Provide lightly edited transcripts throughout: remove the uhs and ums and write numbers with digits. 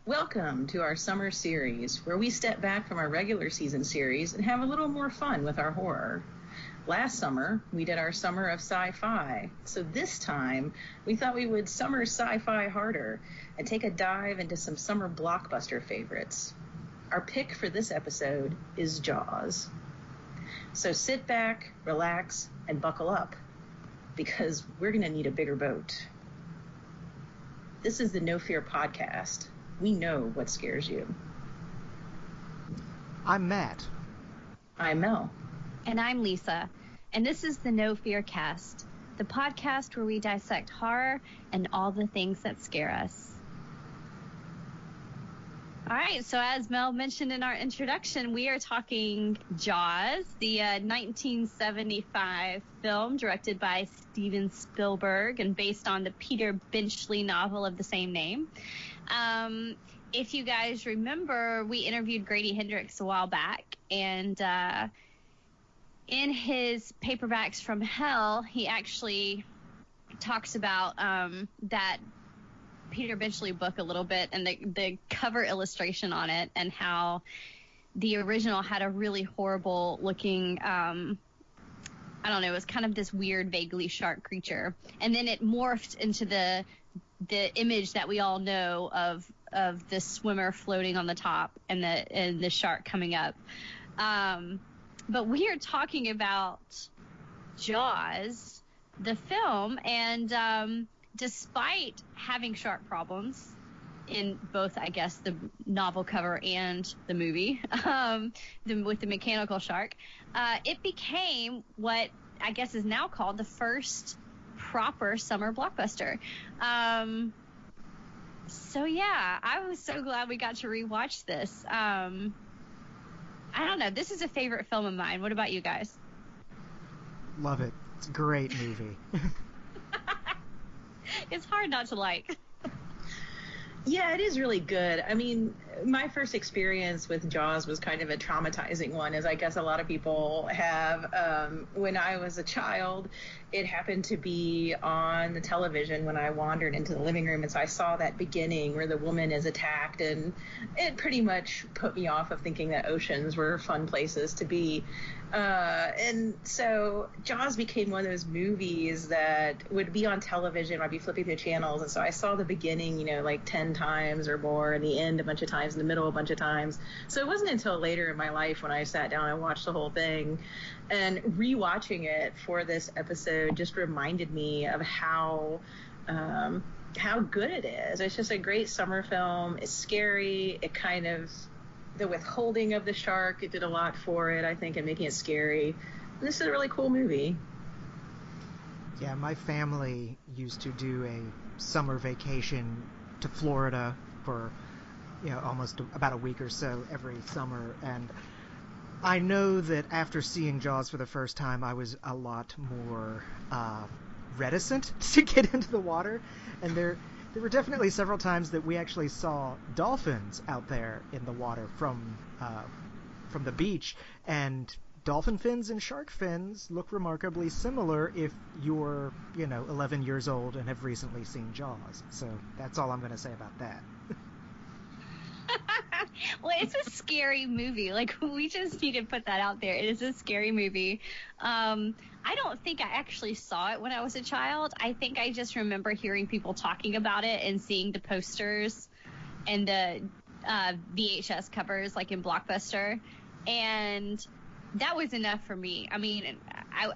Welcome to our summer series, where we step back from our regular season series and have a little more fun with our horror. Last summer, we did our summer of sci-fi, so this time we thought we would summer sci-fi harder and take a dive into some summer blockbuster favorites. Our pick for this episode is Jaws. So sit back, relax, and buckle up, because we're going to need a bigger boat. This is the No Fear Podcast. We know what scares you. I'm Matt. I'm Mel. And I'm Lisa. And this is the No Fear Cast, the podcast where we dissect horror and all the things that scare us. All right, so as Mel mentioned in our introduction, we are talking Jaws, the 1975 film directed by Steven Spielberg and based on the Peter Benchley novel of the same name. If you guys remember, we interviewed Grady Hendrix a while back, and in his Paperbacks from Hell, he actually talks about that Peter Benchley book a little bit and the cover illustration on it, and how the original had a really horrible looking, I don't know, it was kind of this weird, vaguely shark creature. And then it morphed into the image that we all know of the swimmer floating on the top and the shark coming up. But we are talking about Jaws, the film, and despite having shark problems in both, I guess, the novel cover and the movie, with the mechanical shark, it became what I guess is now called the first proper summer blockbuster. So yeah, I was so glad we got to rewatch this. I don't know, this is a favorite film of mine. What about you guys? Love it. It's a great movie. It's hard not to like. Yeah, it is really good. I mean, my first experience with Jaws was kind of a traumatizing one, as I guess a lot of people have. When I was a child, it happened to be on the television when I wandered into the living room, and so I saw that beginning where the woman is attacked, and it pretty much put me off of thinking that oceans were fun places to be. And so Jaws became one of those movies that would be on television. I'd be flipping through channels, and so I saw the beginning, like 10 times or more, and the end a bunch of times, in the middle a bunch of times. So it wasn't until later in my life when I sat down and watched the whole thing. And rewatching it for this episode just reminded me of how good it is. It's just a great summer film. It's scary. It kind of, the withholding of the shark, it did a lot for it, I think, in making it scary. And this is a really cool movie. Yeah, my family used to do a summer vacation to Florida for, almost about a week or so every summer. And I know that after seeing Jaws for the first time, I was a lot more reticent to get into the water. And there were definitely several times that we actually saw dolphins out there in the water from the beach, and dolphin fins and shark fins look remarkably similar if you're 11 years old and have recently seen Jaws. So that's all I'm going to say about that. Well, it's a scary movie. Like, we just need to put that out there. It is a scary movie. I don't think I actually saw it when I was a child. I think I just remember hearing people talking about it and seeing the posters and the VHS covers, like in Blockbuster. And that was enough for me. I mean,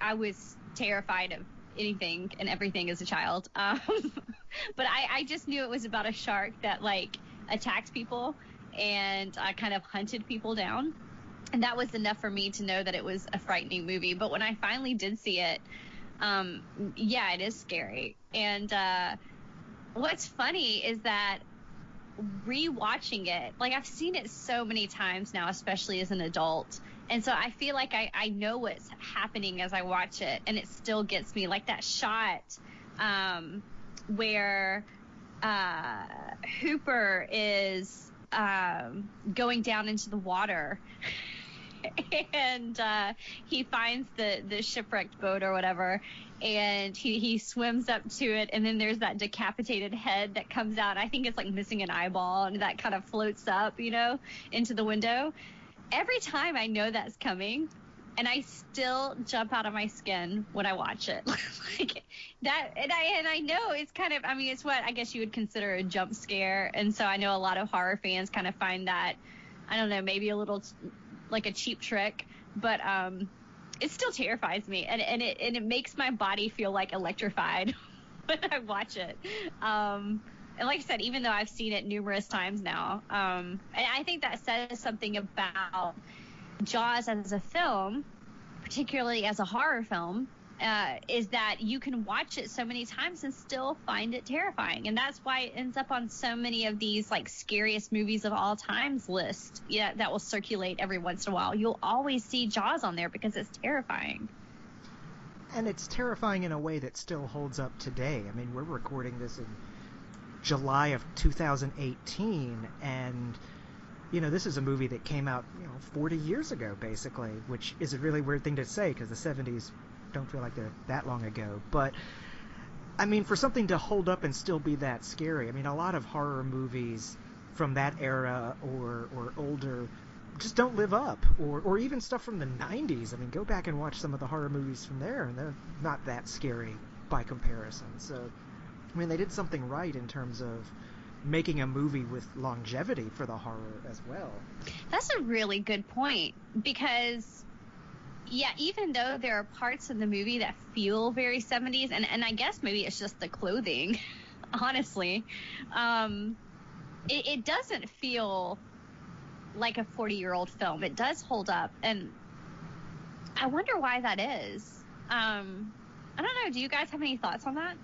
I was terrified of anything and everything as a child. But I just knew it was about a shark that, like, attacked people and kind of hunted people down. And that was enough for me to know that it was a frightening movie. But when I finally did see it, yeah, it is scary. And what's funny is that rewatching it, like, I've seen it so many times now, especially as an adult. And so I feel like I know what's happening as I watch it, and it still gets me. Like that shot where Hooper is going down into the water and he finds the shipwrecked boat or whatever, and he swims up to it, and then there's that decapitated head that comes out. I think it's like missing an eyeball, and that kind of floats up, into the window. Every time I know that's coming, and I still jump out of my skin when I watch it. Like that, and I know it's kind of, it's what I guess you would consider a jump scare, and so I know a lot of horror fans kind of find that, I don't know, maybe a little like a cheap trick, but it still terrifies me, and it makes my body feel like electrified when I watch it. And like I said, even though I've seen it numerous times now, and I think that says something about Jaws as a film, particularly as a horror film, is that you can watch it so many times and still find it terrifying. And that's why it ends up on so many of these like scariest movies of all times list that will circulate every once in a while. You'll always see Jaws on there because it's terrifying. And it's terrifying in a way that still holds up today. We're recording this in July of 2018, and this is a movie that came out 40 years ago, basically, which is a really weird thing to say because the 70s don't feel like they're that long ago. But for something to hold up and still be that scary, a lot of horror movies from that era or older just don't live up, or even stuff from the 90s. Go back and watch some of the horror movies from there, and they're not that scary by comparison. So they did something right in terms of making a movie with longevity for the horror as well. That's a really good point, because even though there are parts of the movie that feel very 70s, and I guess maybe it's just the clothing, honestly, it doesn't feel like a 40-year-old film. It does hold up, and I wonder why that is. I don't know. Do you guys have any thoughts on that?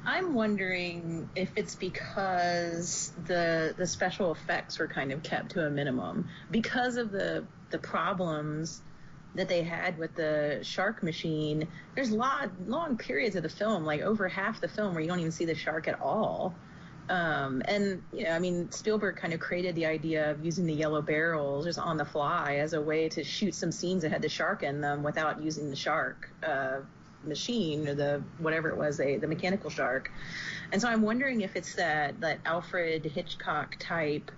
I'm wondering if it's because the special effects were kind of kept to a minimum because of the problems that they had with the shark machine. There's long periods of the film, like over half the film, where you don't even see the shark at all. And Spielberg kind of created the idea of using the yellow barrels just on the fly as a way to shoot some scenes that had the shark in them without using the shark machine or the whatever it was, the mechanical shark. And so I'm wondering if it's that Alfred Hitchcock type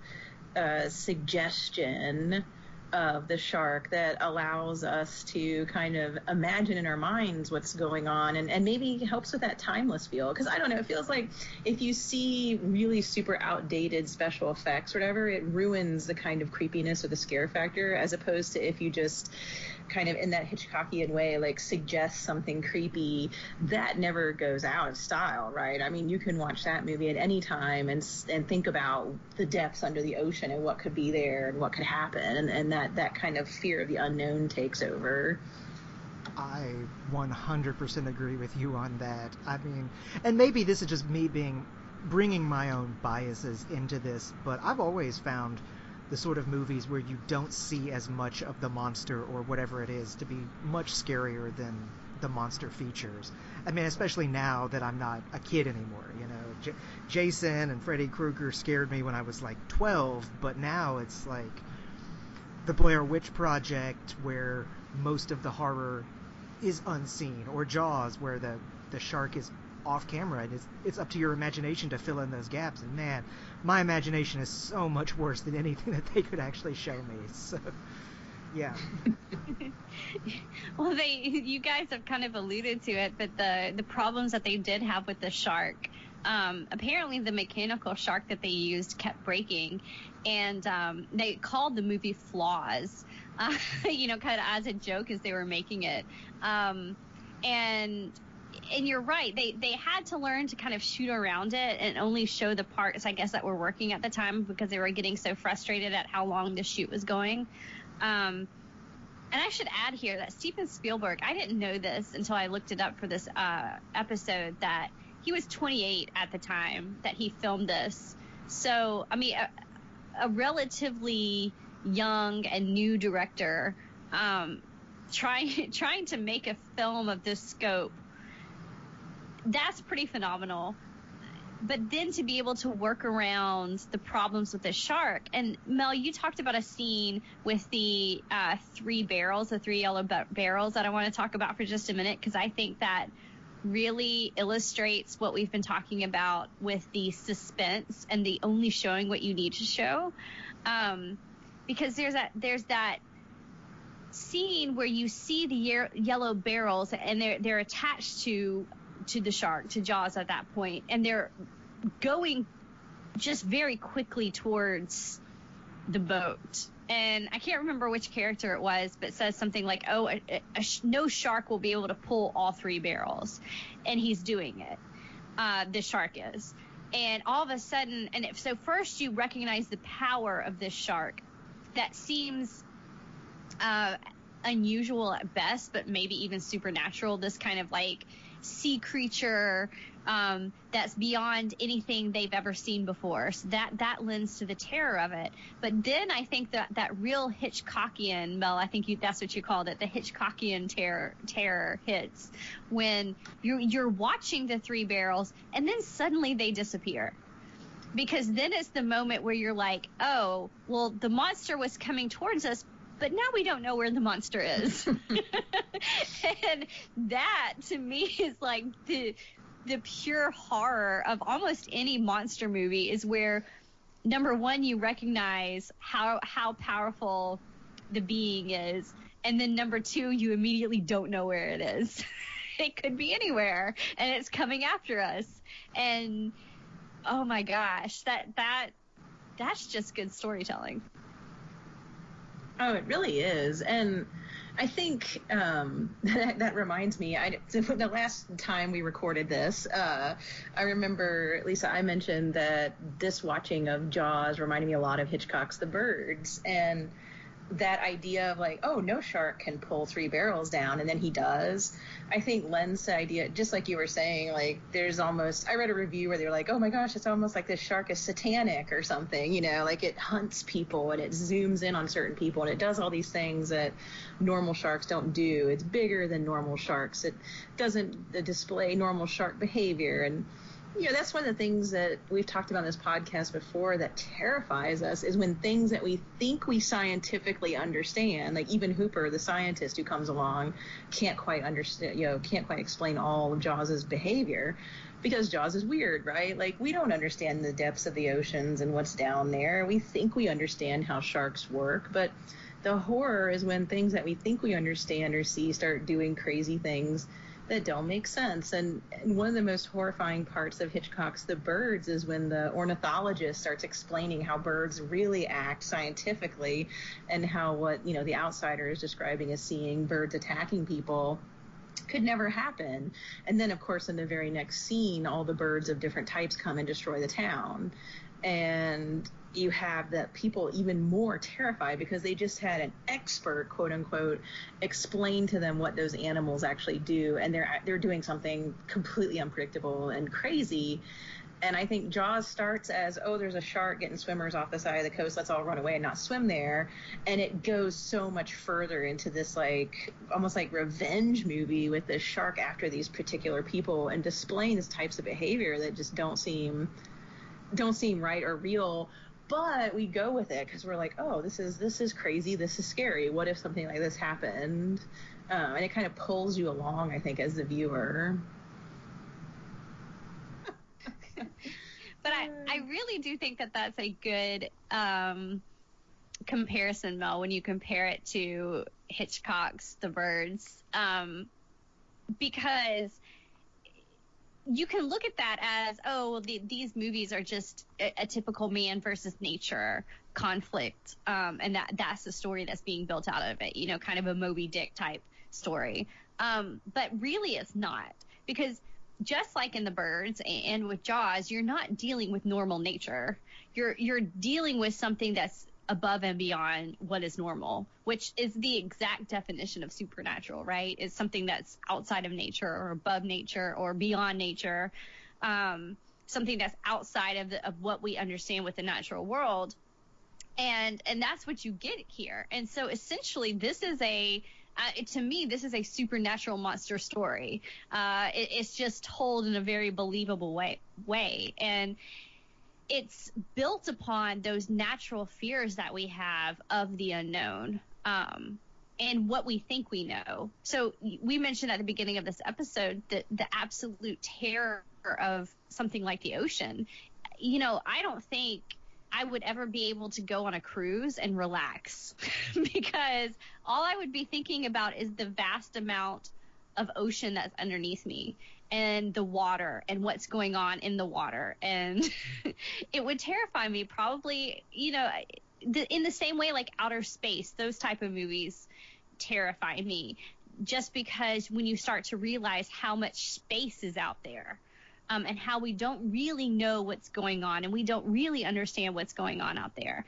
suggestion of the shark that allows us to kind of imagine in our minds what's going on, and maybe helps with that timeless feel. Because I don't know, it feels like if you see really super outdated special effects or whatever, it ruins the kind of creepiness or the scare factor, as opposed to if you just kind of in that Hitchcockian way suggest something creepy, that never goes out of style, right? You can watch that movie at any time and think about the depths under the ocean and what could be there and what could happen, and that kind of fear of the unknown takes over. I 100% agree with you on that. And maybe this is just me bringing my own biases into this, but I've always found the sort of movies where you don't see as much of the monster or whatever it is to be much scarier than the monster features. Especially now that I'm not a kid anymore. Jason and Freddy Krueger scared me when I was 12, but now it's like the Blair Witch Project, where most of the horror is unseen, or Jaws, where the shark is off camera, and it's up to your imagination to fill in those gaps. And man, my imagination is so much worse than anything that they could actually show me. So yeah. Well, you guys have kind of alluded to it, but the problems that they did have with the shark, apparently the mechanical shark that they used kept breaking, and they called the movie Flaws, kind of as a joke as they were making it. And you're right. They had to learn to kind of shoot around it and only show the parts, I guess, that were working at the time, because they were getting so frustrated at how long the shoot was going. And I should add here that Steven Spielberg, I didn't know this until I looked it up for this episode, that he was 28 at the time that he filmed this. So, a relatively young and new director trying to make a film of this scope, that's pretty phenomenal. but then to be able to work around the problems with the shark. And Mel, you talked about a scene with the three yellow barrels that I want to talk about for just a minute, because I think that really illustrates what we've been talking about with the suspense and the only showing what you need to show. Because there's that scene where you see the yellow barrels, and they're attached to the shark, to Jaws at that point, and they're going just very quickly towards the boat. And I can't remember which character it was, but says something like, "Oh, no shark will be able to pull all three barrels," and he's doing it. The shark is, and all of a sudden, so first you recognize the power of this shark that seems unusual at best, but maybe even supernatural. This kind of like sea creature that's beyond anything they've ever seen before. So that lends to the terror of it. But then I think that real Hitchcockian, Mel, I think that's what you called it, the Hitchcockian terror hits when you're watching the three barrels and then suddenly they disappear. Because then it's the moment where you're like, oh, well, the monster was coming towards us, but now we don't know where the monster is. And that, to me, is like the pure horror of almost any monster movie, is where, number one, you recognize how powerful the being is, and then number two, you immediately don't know where it is. It could be anywhere, and it's coming after us. And oh my gosh, that's just good storytelling. Oh, it really is. And I think that reminds me, the last time we recorded this, I remember, Lisa, I mentioned that this watching of Jaws reminded me a lot of Hitchcock's The Birds. And that idea of like, oh, no shark can pull three barrels down, and then he does, I think lends to the idea, just like you were saying, like there's almost, I read a review where they were like, oh my gosh, it's almost like this shark is satanic or something, like it hunts people and it zooms in on certain people and it does all these things that normal sharks don't do. It's bigger than normal sharks. It doesn't display normal shark behavior. And that's one of the things that we've talked about in this podcast before that terrifies us, is when things that we think we scientifically understand, like even Hooper, the scientist who comes along, can't quite understand, can't quite explain all of Jaws's behavior, because Jaws is weird, right? Like we don't understand the depths of the oceans and what's down there. We think we understand how sharks work, but the horror is when things that we think we understand or see start doing crazy things that don't make sense. And one of the most horrifying parts of Hitchcock's The Birds is when the ornithologist starts explaining how birds really act scientifically, and how what the outsider is describing as seeing birds attacking people could never happen. And then of course in the very next scene, all the birds of different types come and destroy the town, and you have the people even more terrified because they just had an expert, quote unquote, explain to them what those animals actually do, and they're doing something completely unpredictable and crazy. And I think Jaws starts as, oh, there's a shark getting swimmers off the side of the coast, let's all run away and not swim there. And it goes so much further into this like almost like revenge movie with this shark after these particular people and displaying these types of behavior that just don't seem right or real. But we go with it because we're like, oh, this is crazy, this is scary. What if something like this happened? And it kind of pulls you along, I think, as the viewer. But I really do think that that's a good comparison, Mel, when you compare it to Hitchcock's The Birds, because you can look at that as, oh, well, these movies are just a typical man versus nature conflict, and that's the story that's being built out of it, kind of a Moby Dick type story. But really it's not, because just like in The Birds and with Jaws, you're not dealing with normal nature. You're dealing with something that's above and beyond what is normal, which is the exact definition of supernatural, right? It's something that's outside of nature or above nature or beyond nature, something that's outside of what we understand with the natural world. And that's what you get here. And so essentially this is a To me, this is a supernatural monster story. It's just told in a very believable way. And it's built upon those natural fears that we have of the unknown, and what we think we know. So we mentioned at the beginning of this episode that the absolute terror of something like the ocean. I don't think I would ever be able to go on a cruise and relax because all I would be thinking about is the vast amount of ocean that's underneath me and the water and what's going on in the water. And it would terrify me probably, in the same way like outer space, those type of movies terrify me, just because when you start to realize how much space is out there, and how we don't really know what's going on and we don't really understand what's going on out there.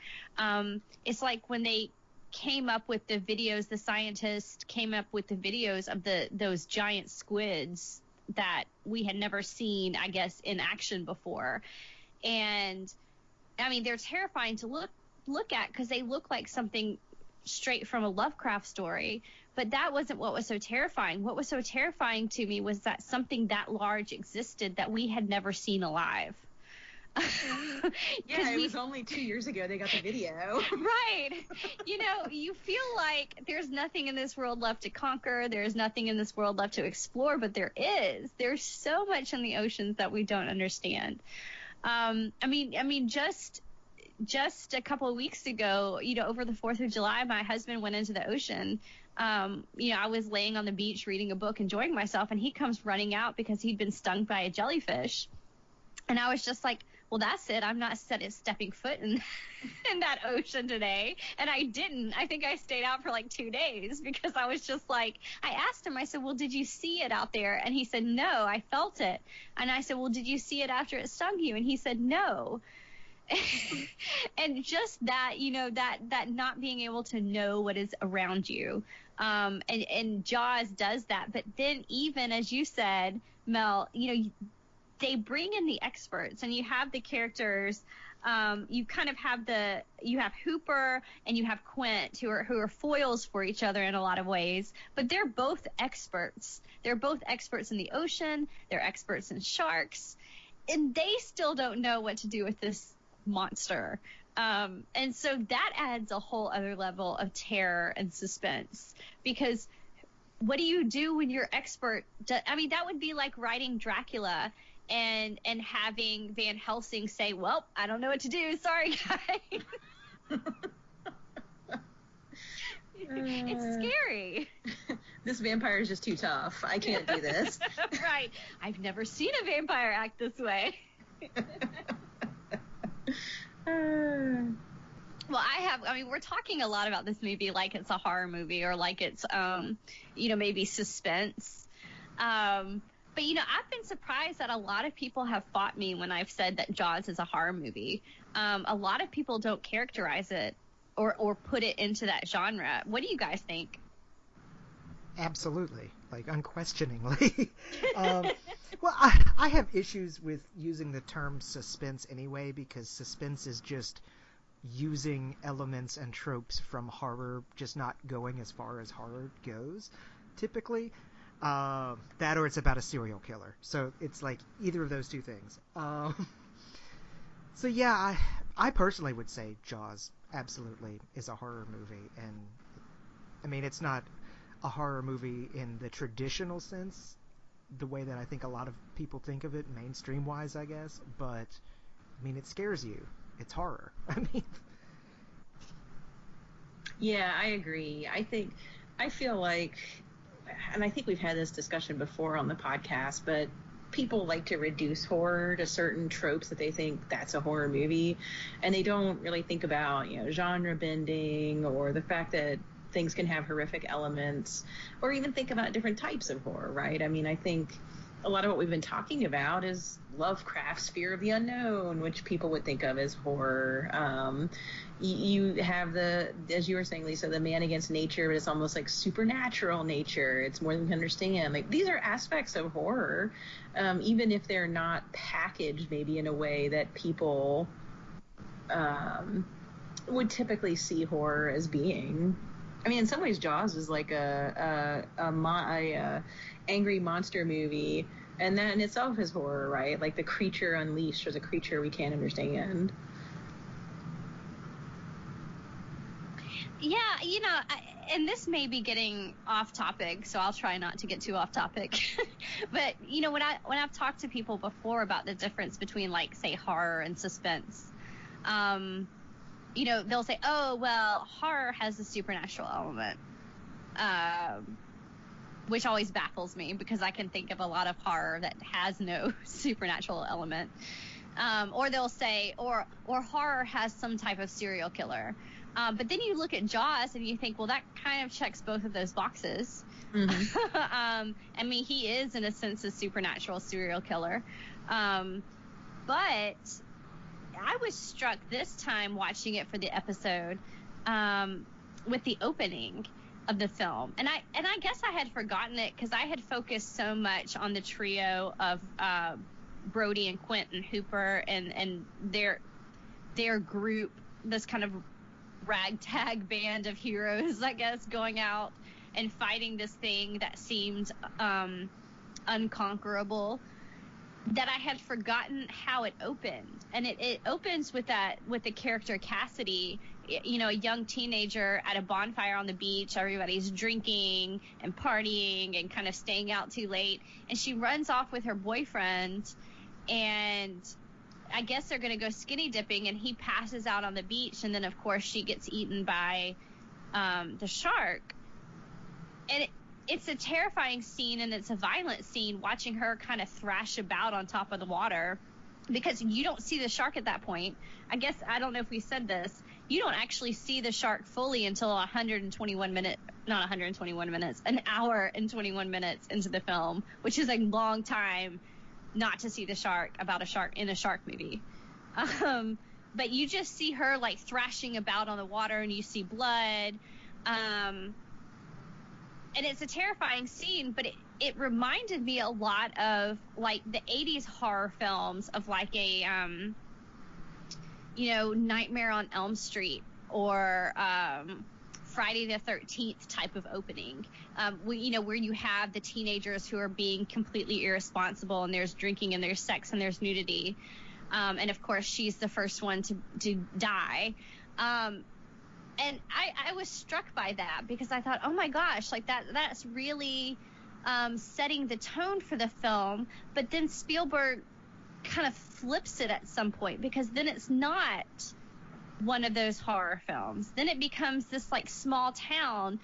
It's like when they came up with the videos, the scientists came up with the videos of those giant squids that we had never seen, I guess, in action before. And I mean, they're terrifying to look at because they look like something straight from a Lovecraft story. But that wasn't what was so terrifying. What was so terrifying to me was that something that large existed that we had never seen alive. Yeah, it was only 2 years ago they got the video. Right. You feel like there's nothing in this world left to conquer. There's nothing in this world left to explore, but there is. There's so much in the oceans that we don't understand. I mean, just a couple of weeks ago, over the 4th of July, my husband went into the ocean. I was laying on the beach reading a book, enjoying myself, and he comes running out because he'd been stung by a jellyfish. And I was just like, well, that's it. I'm not stepping foot in that ocean today. And I didn't. I think I stayed out for like 2 days because I was just like, I asked him, I said, well, did you see it out there? And he said, no, I felt it. And I said, well, did you see it after it stung you? And he said, no. And just that, that not being able to know what is around you. And Jaws does that. But then even as you said, Mel, they bring in the experts and you have the characters. You kind of have you have Hooper and you have Quint who are foils for each other in a lot of ways, but they're both experts. They're both experts in the ocean. They're experts in sharks, and they still don't know what to do with this monster. And so that adds a whole other level of terror and suspense, because what do you do when your expert I mean, that would be like writing Dracula and having Van Helsing say, well, I don't know what to do. Sorry, guys. It's scary. This vampire is just too tough. I can't do this. Right. I've never seen a vampire act this way. Well, we're talking a lot about this movie like it's a horror movie or like it's, maybe suspense. But, I've been surprised that a lot of people have fought me when I've said that Jaws is a horror movie. A lot of people don't characterize it or put it into that genre. What do you guys think? Absolutely, like unquestioningly. Well, I have issues with using the term suspense anyway, because suspense is just using elements and tropes from horror, just not going as far as horror goes, typically. That or it's about a serial killer. So it's like either of those two things. So yeah, I personally would say Jaws absolutely is a horror movie. And I mean, it's not a horror movie in the traditional sense, the way that I think a lot of people think of it, mainstream wise, I guess. But I mean, it scares you. It's horror. I mean, yeah, I agree. I feel like, and I think we've had this discussion before on the podcast, but people like to reduce horror to certain tropes that they think that's a horror movie, and they don't really think about, genre bending or the fact that things can have horrific elements, or even think about different types of horror, right? I mean, I think a lot of what we've been talking about is Lovecraft's fear of the unknown, which people would think of as horror. You have as you were saying, Lisa, the man against nature, but it's almost like supernatural nature. It's more than we can understand. Like, these are aspects of horror, even if they're not packaged maybe in a way that people would typically see horror as being. I mean, in some ways, Jaws is like a angry monster movie, and that in itself is horror, right? Like the creature unleashed is a creature we can't understand. Yeah, and this may be getting off topic, so I'll try not to get too off topic. But when I've talked to people before about the difference between, like, say, horror and suspense, they'll say, oh, well, horror has a supernatural element, which always baffles me because I can think of a lot of horror that has no supernatural element. Or they'll say, or horror has some type of serial killer. But then you look at Jaws and you think, well, that kind of checks both of those boxes. Mm-hmm. I mean, he is, in a sense, a supernatural serial killer. But I was struck this time watching it for the episode with the opening of the film. And I guess I had forgotten it because I had focused so much on the trio of Brody and Quentin Hooper and their group, this kind of ragtag band of heroes, I guess, going out and fighting this thing that seemed unconquerable, that I had forgotten how it opened. And it opens with the character Cassidy, a young teenager at a bonfire on the beach. Everybody's drinking and partying and kind of staying out too late, and she runs off with her boyfriend, and I guess they're going to go skinny dipping, and he passes out on the beach, and then, of course, she gets eaten by the shark. And it's a terrifying scene, and it's a violent scene, watching her kind of thrash about on top of the water, because you don't see the shark at that point. I guess, I don't know if we said this, you don't actually see the shark fully until an hour and 21 minutes into the film, which is a long time not to see the shark, about a shark in a shark movie. But you just see her, like, thrashing about on the water, and you see blood. And it's a terrifying scene, but it reminded me a lot of, like, the 80s horror films of, like, a, Nightmare on Elm Street or Friday the 13th type of opening, where you have the teenagers who are being completely irresponsible, and there's drinking and there's sex and there's nudity, and of course she's the first one to die, and I was struck by that because I thought, oh my gosh, like that's really setting the tone for the film. But then Spielberg kind of flips it at some point, because then it's not one of those horror films. Then it becomes this, like, small town,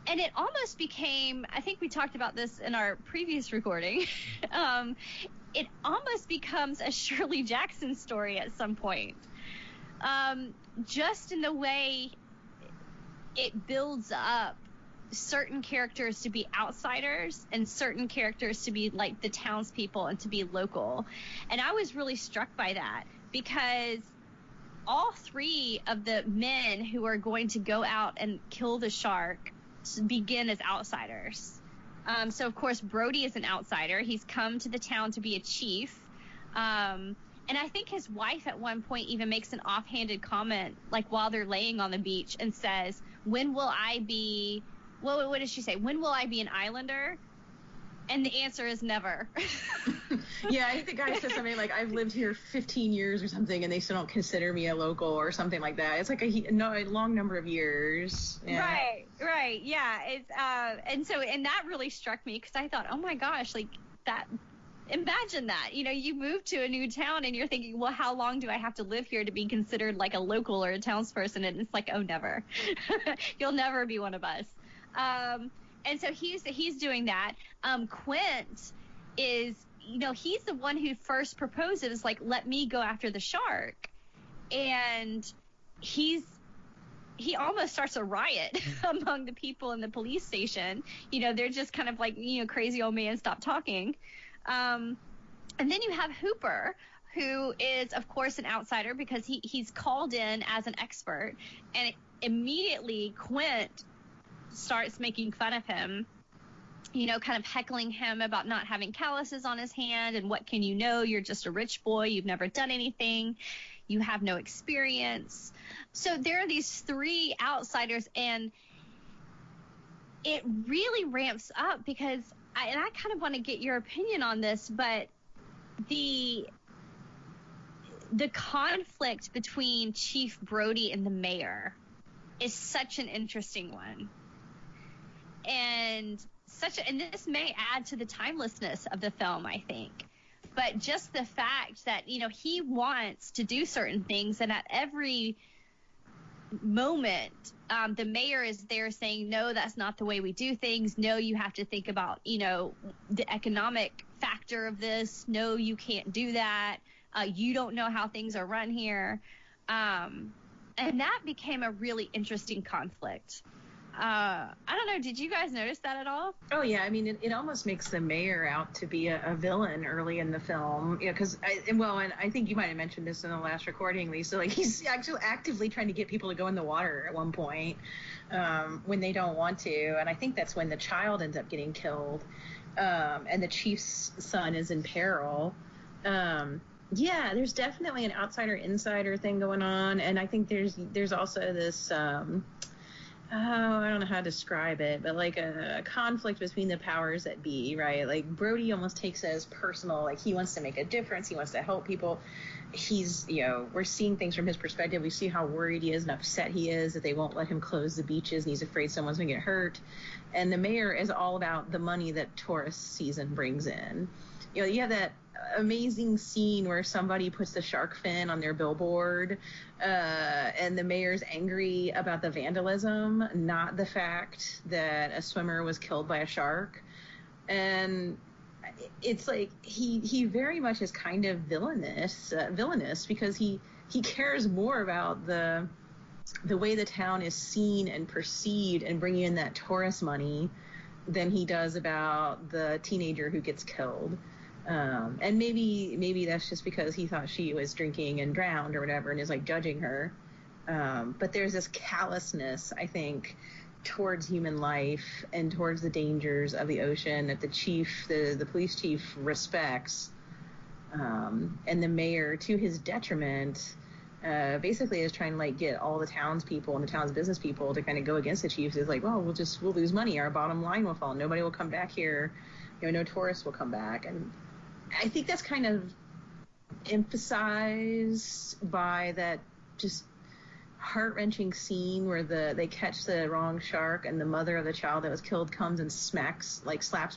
and it almost became, I think we talked about this in our previous recording, it almost becomes a Shirley Jackson story at some point, just in the way it builds up certain characters to be outsiders and certain characters to be, like, the townspeople and to be local. And I was really struck by that, because all three of the men who are going to go out and kill the shark begin as outsiders. So, of course, Brody is an outsider. He's come to the town to be a chief. And I think his wife at one point even makes an offhanded comment, like, while they're laying on the beach, and says, when will I be, what does she say? When will I be an islander? And the answer is never. Yeah, I think the guy says something like, I've lived here 15 years or something, and they still don't consider me a local, or something like that. It's like a long number of years. Yeah. Right. Yeah. It's and that really struck me, because I thought, oh my gosh, like, that, imagine that. You move to a new town and you're thinking, well, how long do I have to live here to be considered like a local or a townsperson? And it's like, oh, never. You'll never be one of us. And so he's doing that. Quint is, he's the one who first proposes, like, let me go after the shark. And he almost starts a riot among the people in the police station. They're just kind of like, crazy old man, stop talking. And then you have Hooper, who is, of course, an outsider, because he's called in as an expert. And immediately Quint starts making fun of him, kind of heckling him about not having calluses on his hand, and what can you know? You're just a rich boy. You've never done anything. You have no experience. So there are these three outsiders, and it really ramps up because I kind of want to get your opinion on this, but the conflict between Chief Brody and the mayor is such an interesting one. And this may add to the timelessness of the film, I think. But just the fact that, he wants to do certain things, and at every moment, the mayor is there saying, no, that's not the way we do things. No, you have to think about, the economic factor of this. No, you can't do that. You don't know how things are run here. And that became a really interesting conflict. I don't know. Did you guys notice that at all? Oh, yeah. I mean, it almost makes the mayor out to be a villain early in the film. Because, and I think you might have mentioned this in the last recording, Lisa. Like, he's actually actively trying to get people to go in the water at one point when they don't want to. And I think that's when the child ends up getting killed and the chief's son is in peril. Yeah, there's definitely an outsider-insider thing going on. And I think there's also this... I don't know how to describe it, but like a conflict between the powers that be, right? Like Brody almost takes it as personal, like he wants to make a difference, he wants to help people. He's, we're seeing things from his perspective. We see how worried he is and upset he is that they won't let him close the beaches, and he's afraid someone's gonna get hurt. And the mayor is all about the money that tourist season brings in. You have that amazing scene where somebody puts the shark fin on their billboard, and the mayor's angry about the vandalism, not the fact that a swimmer was killed by a shark. And it's like he very much is kind of villainous because he cares more about the way the town is seen and perceived and bringing in that tourist money than he does about the teenager who gets killed. And maybe that's just because he thought she was drinking and drowned or whatever and is like judging her. But there's this callousness, I think, towards human life and towards the dangers of the ocean that the police chief respects. And the mayor, to his detriment, basically is trying to like get all the townspeople and the town's business people to kind of go against the chief. It's like, well, we'll lose money. Our bottom line will fall. Nobody will come back here. No tourists will come back. And I think that's kind of emphasized by that just heart-wrenching scene where they catch the wrong shark and the mother of the child that was killed comes and slaps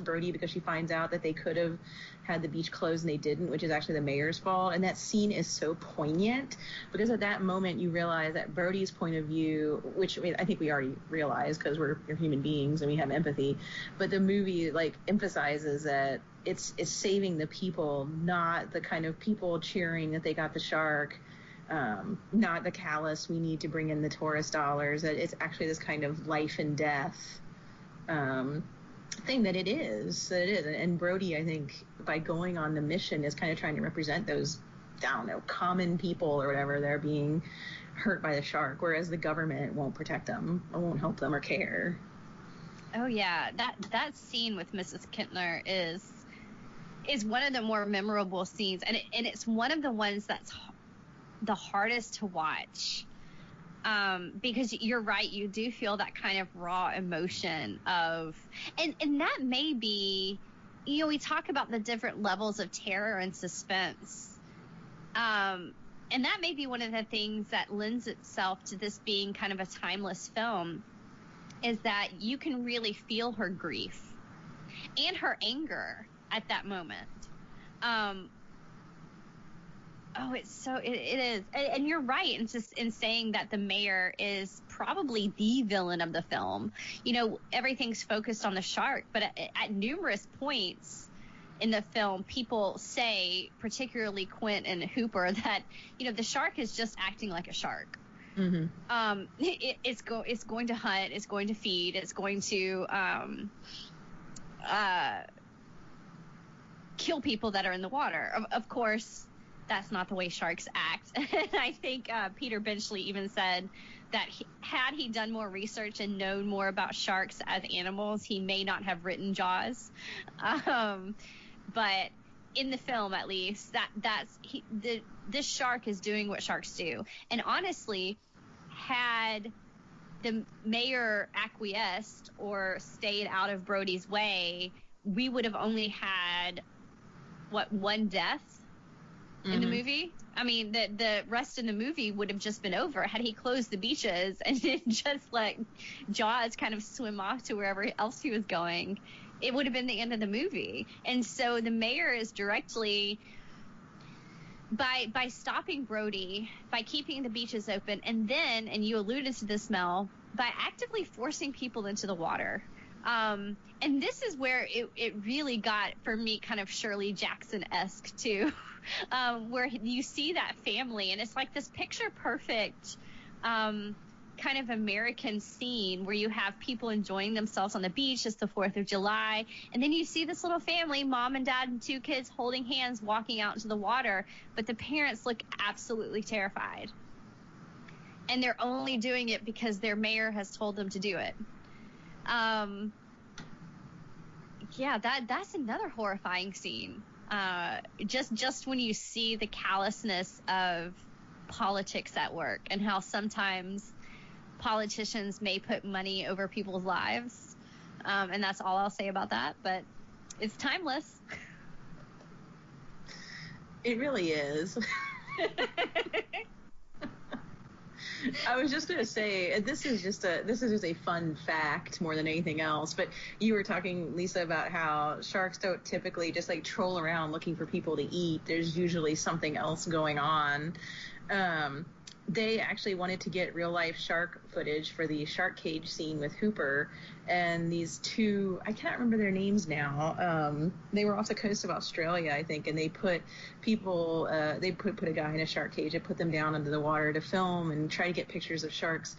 Brody because she finds out that they could have had the beach closed and they didn't, which is actually the mayor's fault. And that scene is so poignant because at that moment you realize that Brody's point of view, which I think we already realize because we're human beings and we have empathy, but the movie like emphasizes that it's saving the people, not the kind of people cheering that they got the shark, not the callous, we need to bring in the tourist dollars. That it's actually this kind of life and death thing that it is. And Brody, I think, by going on the mission, is kind of trying to represent those, I don't know, common people or whatever that are being hurt by the shark, whereas the government won't protect them or won't help them or care. Oh yeah, that scene with Mrs. Kintner is one of the more memorable scenes, and it's one of the ones that's the hardest to watch, because you're right, you do feel that kind of raw emotion of, and that may be, we talk about the different levels of terror and suspense, and that may be one of the things that lends itself to this being kind of a timeless film, is that you can really feel her grief and her anger at that moment. It is. And you're right in saying that the mayor is probably the villain of the film. Everything's focused on the shark, but at numerous points in the film, people say, particularly Quint and Hooper, that, the shark is just acting like a shark. Mm-hmm. It's going to hunt, it's going to feed, it's going to kill people that are in the water. Of course, that's not the way sharks act. And I think Peter Benchley even said that had he done more research and known more about sharks as animals, he may not have written Jaws. But in the film, at least, this shark is doing what sharks do. And honestly, had the mayor acquiesced or stayed out of Brody's way, we would have only had, one death in the movie? I mean, the rest in the movie would have just been over had he closed the beaches and then just let Jaws kind of swim off to wherever else he was going. It would have been the end of the movie. And so the mayor is directly, by stopping Brody, by keeping the beaches open, and then, and you alluded to this, Mel, by actively forcing people into the water. And this is where it really got, for me, kind of Shirley Jackson-esque, too, where you see that family, and it's like this picture-perfect kind of American scene where you have people enjoying themselves on the beach. It's the 4th of July. And then you see this little family, mom and dad and 2 kids holding hands, walking out into the water. But the parents look absolutely terrified. And they're only doing it because their mayor has told them to do it. Yeah, that's another horrifying scene. Just when you see the callousness of politics at work and how sometimes politicians may put money over people's lives. And that's all I'll say about that, but it's timeless. It really is. I was just going to say, this is just a fun fact more than anything else, but you were talking, Lisa, about how sharks don't typically just like troll around looking for people to eat. There's usually something else going on. They actually wanted to get real life shark footage for the shark cage scene with Hooper, and these 2, I can't remember their names now. They were off the coast of Australia, I think, and they put people, they put a guy in a shark cage and put them down under the water to film and try to get pictures of sharks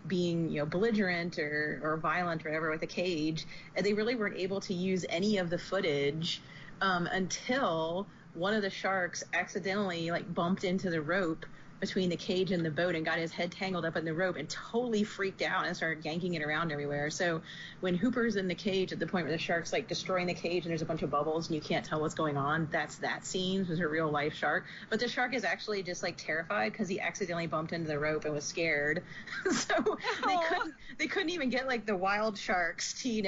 being, belligerent or violent or whatever with a cage. And they really weren't able to use any of the footage until one of the sharks accidentally bumped into the rope between the cage and the boat and got his head tangled up in the rope and totally freaked out and started yanking it around everywhere. So when Hooper's in the cage at the point where the shark's destroying the cage and there's a bunch of bubbles and you can't tell what's going on, that's that scene. There's a real life shark. But the shark is actually just terrified because he accidentally bumped into the rope and was scared. So they couldn't even get the wild sharks to,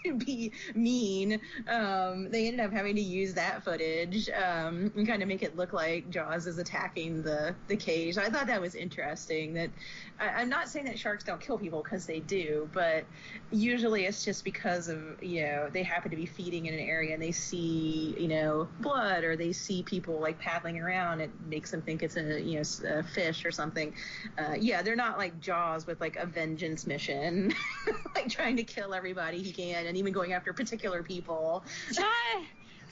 to be mean. They ended up having to use that footage and kind of make it look like Jaws is attacking the cage. I thought that was interesting. That I'm not saying that sharks don't kill people, because they do, but usually it's just because of they happen to be feeding in an area and they see blood, or they see people paddling around. It makes them think it's a fish or something. They're not like Jaws with a vengeance mission, trying to kill everybody he can and even going after particular people.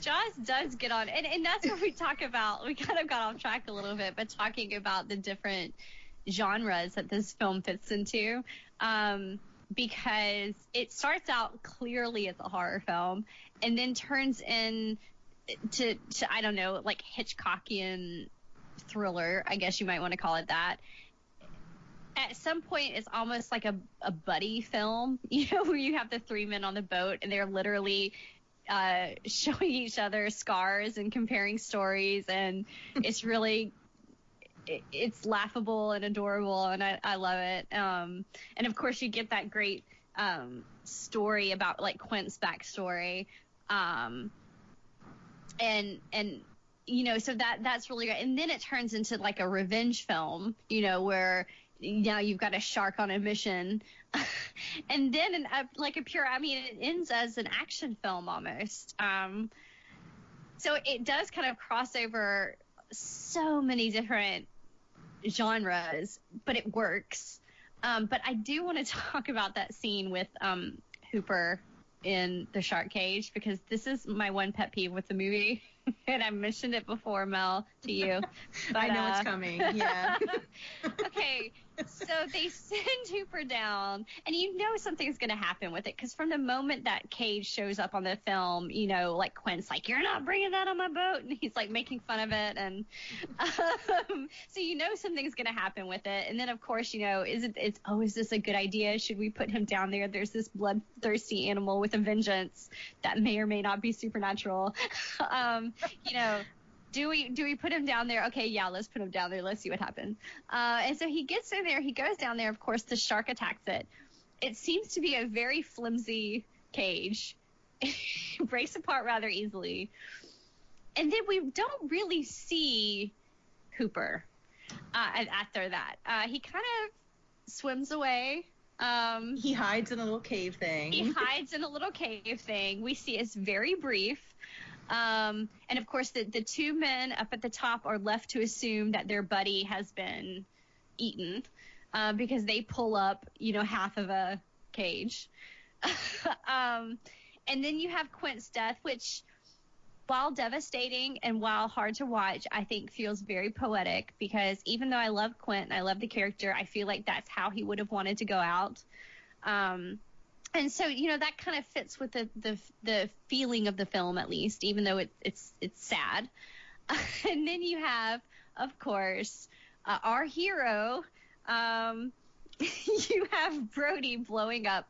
Jaws does get on, and that's what we talk about. We kind of got off track a little bit, but talking about the different genres that this film fits into, because it starts out clearly as a horror film and then turns in to I don't know, Hitchcockian thriller, I guess you might want to call it that. At some point, it's almost like a buddy film, where you have the 3 men on the boat and they're literally showing each other scars and comparing stories, and it's really it's laughable and adorable, and I love it. And of course you get that great story about Quint's backstory, and so that's really great. And then it turns into a revenge film, where now you've got a shark on a mission. And then it ends as an action film almost. So it does kind of cross over so many different genres, but it works. But I do want to talk about that scene with Hooper in the shark cage, because this is my one pet peeve with the movie. And I mentioned it before, Mel, to you. But, I know it's coming. Yeah. Okay. So they send Hooper down, and something's going to happen with it, because from the moment that cage shows up on the film, Quint's like, "You're not bringing that on my boat," and he's making fun of it, and so something's going to happen with it. And then of course, is this a good idea? Should we put him down there? There's this bloodthirsty animal with a vengeance that may or may not be supernatural. do we put him down there? Okay, yeah, let's put him down there. Let's see what happens. And so he gets in there. He goes down there. Of course, the shark attacks it. It seems to be a very flimsy cage. It breaks apart rather easily. And then we don't really see Hooper after that. He kind of swims away. He hides in a little cave thing. We see it's very brief. And of course, the two men up at the top are left to assume that their buddy has been eaten because they pull up, half of a cage. And then you have Quint's death, which, while devastating and while hard to watch, I think feels very poetic, because even though I love Quint and I love the character, I feel like that's how he would have wanted to go out. And so, that kind of fits with the feeling of the film, at least, even though it's sad. And then you have, of course, our hero. You have Brody blowing up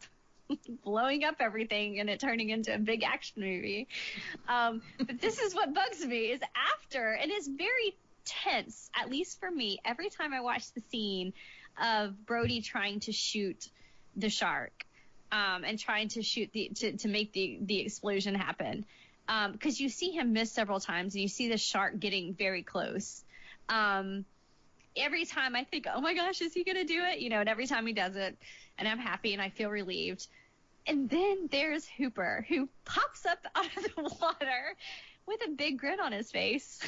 everything and it turning into a big action movie. But this is what bugs me is after, and it's very tense, at least for me, every time I watch the scene of Brody trying to shoot the shark, and trying to shoot to make the explosion happen. Because you see him miss several times and you see the shark getting very close. Every time I think, oh my gosh, is he going to do it? And every time he does it, and I'm happy and I feel relieved. And then there's Hooper, who pops up out of the water with a big grin on his face.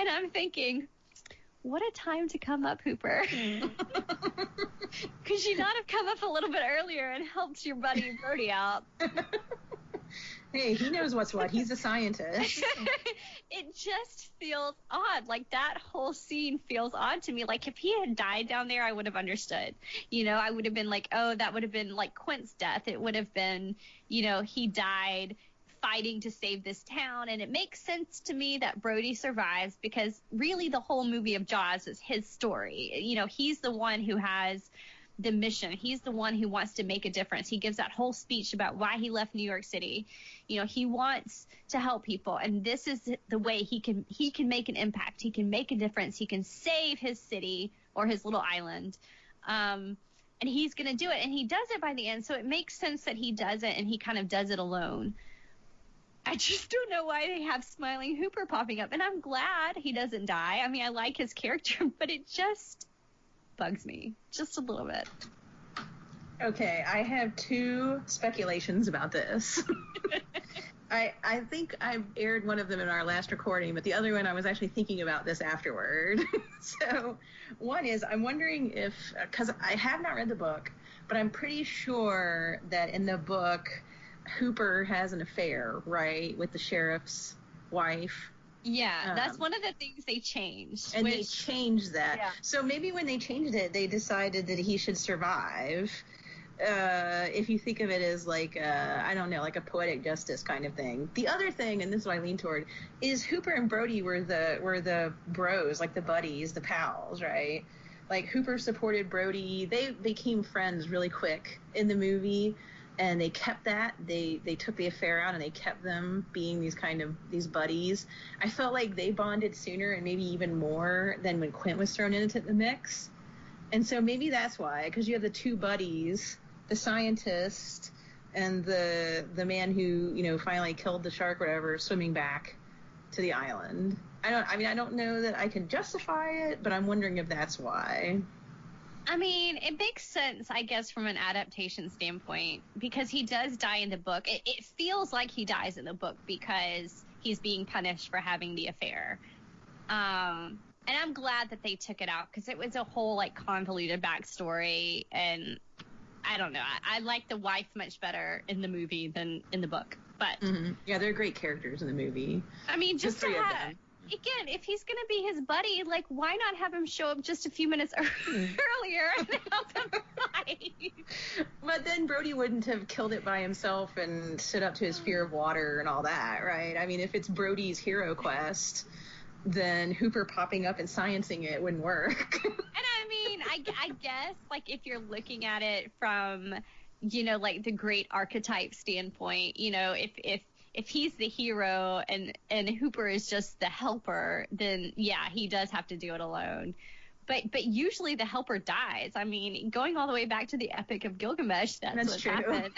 And I'm thinking, what a time to come up, Hooper. Could you not have come up a little bit earlier and helped your buddy Brody out? Hey, he knows what's what. He's a scientist. It just feels odd. Like, that whole scene feels odd to me. Like, if he had died down there, I would have understood. I would have been like, oh, that would have been like Quint's death. It would have been, he died fighting to save this town. And it makes sense to me that Brody survives, because really the whole movie of Jaws is his story. He's the one who has the mission. He's the one who wants to make a difference. He gives that whole speech about why he left New York City. He wants to help people, and this is the way he can make an impact. He can make a difference. He can save his city or his little island. And he's going to do it, and he does it by the end. So it makes sense that he does it, and he kind of does it alone. I just don't know why they have Smiling Hooper popping up, and I'm glad he doesn't die. I mean, I like his character, but it just bugs me just a little bit. Okay, I have two speculations about this. I think I aired one of them in our last recording, but the other one I was actually thinking about this afterward. So one is, I'm wondering if, because I have not read the book, but I'm pretty sure that in the book, Hooper has an affair, right, with the sheriff's wife. Yeah, that's one of the things they changed. And they changed that. Yeah. So maybe when they changed it, they decided that he should survive. If you think of it as like, I don't know, like a poetic justice kind of thing. The other thing, and this is what I lean toward, is Hooper and Brody were the bros, like the buddies, the pals, right? Like, Hooper supported Brody. They became friends really quick in the movie. And they kept that. They took the affair out and they kept them being these buddies. I felt like they bonded sooner and maybe even more than when Quint was thrown into the mix. And so maybe that's why, because you have the two buddies, the scientist and the man who, finally killed the shark or whatever, swimming back to the island. I don't know that I can justify it, but I'm wondering if that's why. I mean, it makes sense, I guess, from an adaptation standpoint, because he does die in the book. It feels like he dies in the book because he's being punished for having the affair. And I'm glad that they took it out, because it was a whole, convoluted backstory, and I don't know. I like the wife much better in the movie than in the book. But yeah, they're great characters in the movie. I mean, just to have... Again, if he's going to be his buddy, why not have him show up just a few minutes earlier and help him fight? But then Brody wouldn't have killed it by himself and stood up to his fear of water and all that, right? I mean, if it's Brody's hero quest, then Hooper popping up and sciencing it wouldn't work. And I mean, I guess, if you're looking at it from, the great archetype standpoint, if if he's the hero and Hooper is just the helper, then yeah, he does have to do it alone. But usually the helper dies. I mean, going all the way back to the Epic of Gilgamesh, that's what's true. happened.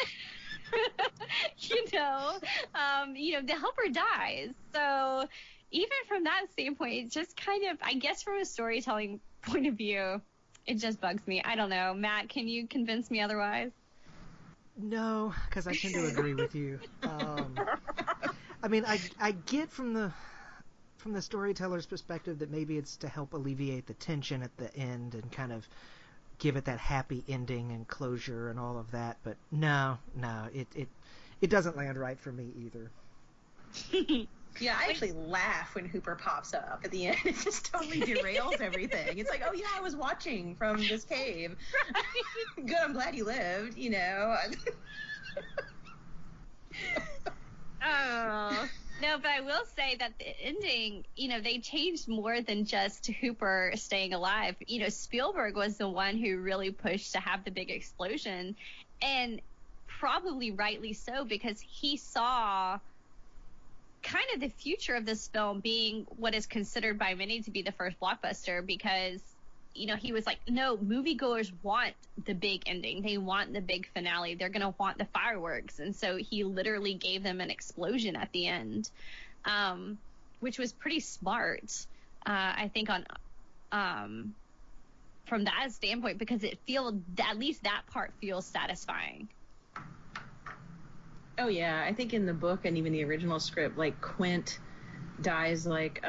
The helper dies. So even from that standpoint, it's just kind of, I guess from a storytelling point of view, it just bugs me. I don't know. Matt, can you convince me otherwise? No, because I tend to agree with you. I mean, I get from the storyteller's perspective that maybe it's to help alleviate the tension at the end and kind of give it that happy ending and closure and all of that. But no, it doesn't land right for me either. Yeah, I actually laugh when Hooper pops up at the end. It just totally derails everything. It's like, oh yeah, I was watching from this cave. Right. Good, I'm glad you lived, Oh. No, but I will say that the ending, they changed more than just Hooper staying alive. Spielberg was the one who really pushed to have the big explosion, and probably rightly so, because he saw kind of the future of this film being what is considered by many to be the first blockbuster, because he was like, no, moviegoers want the big ending. They want the big finale. They're going to want the fireworks. And so he literally gave them an explosion at the end, which was pretty smart, I think, from that standpoint, because at least that part feels satisfying. Oh, yeah. I think in the book and even the original script, like, Quint dies like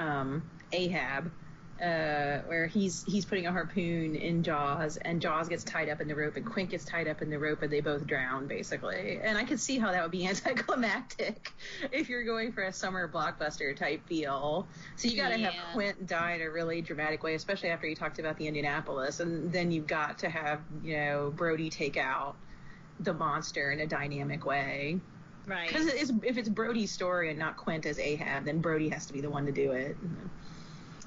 Ahab. Where he's putting a harpoon in Jaws, and Jaws gets tied up in the rope, and Quint gets tied up in the rope, and they both drown, basically. And I could see how that would be anticlimactic if you're going for a summer blockbuster type feel. So you got to have Quint die in a really dramatic way, especially after you talked about the Indianapolis, and then you've got to have Brody take out the monster in a dynamic way. Right. Because if it's Brody's story and not Quint as Ahab, then Brody has to be the one to do it.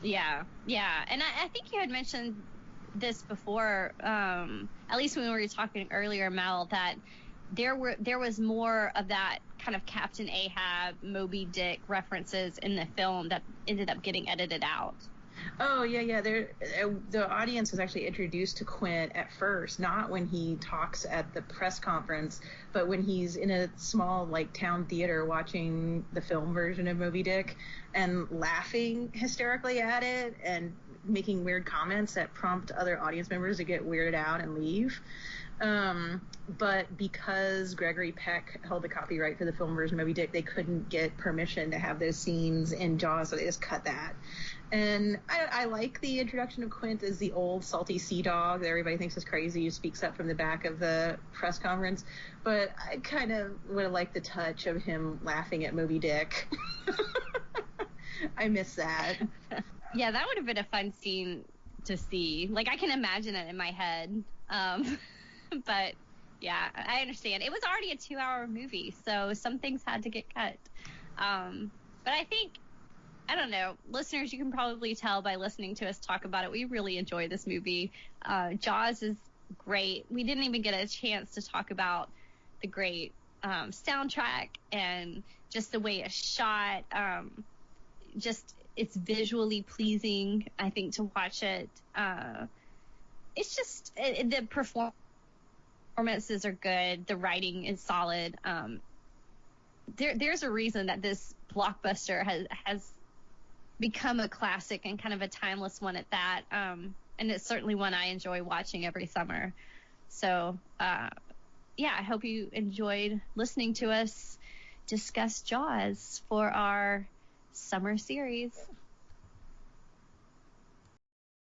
Yeah. And I think you had mentioned this before, at least when we were talking earlier, Mel, that there was more of that kind of Captain Ahab, Moby Dick references in the film that ended up getting edited out. Oh, yeah. The audience was actually introduced to Quint at first, not when he talks at the press conference, but when he's in a small, town theater watching the film version of Moby Dick and laughing hysterically at it and making weird comments that prompt other audience members to get weirded out and leave. But because Gregory Peck held the copyright for the film version of Moby Dick, they couldn't get permission to have those scenes in Jaws, so they just cut that. And I like the introduction of Quint as the old salty sea dog that everybody thinks is crazy who speaks up from the back of the press conference. But I kind of would have liked the touch of him laughing at Moby Dick. I miss that. Yeah, that would have been a fun scene to see. I can imagine it in my head. But yeah, I understand. It was already a 2-hour movie, so some things had to get cut. But I think, I don't know, listeners, you can probably tell by listening to us talk about it, we really enjoy this movie. Jaws is great. We didn't even get a chance to talk about the great soundtrack and just the way it's shot. Just it's visually pleasing, I think, to watch it. It's just the performances are good. The writing is solid. There's a reason that this blockbuster has become a classic and kind of a timeless one at that. And it's certainly one I enjoy watching every summer. So, yeah, I hope you enjoyed listening to us discuss Jaws for our summer series.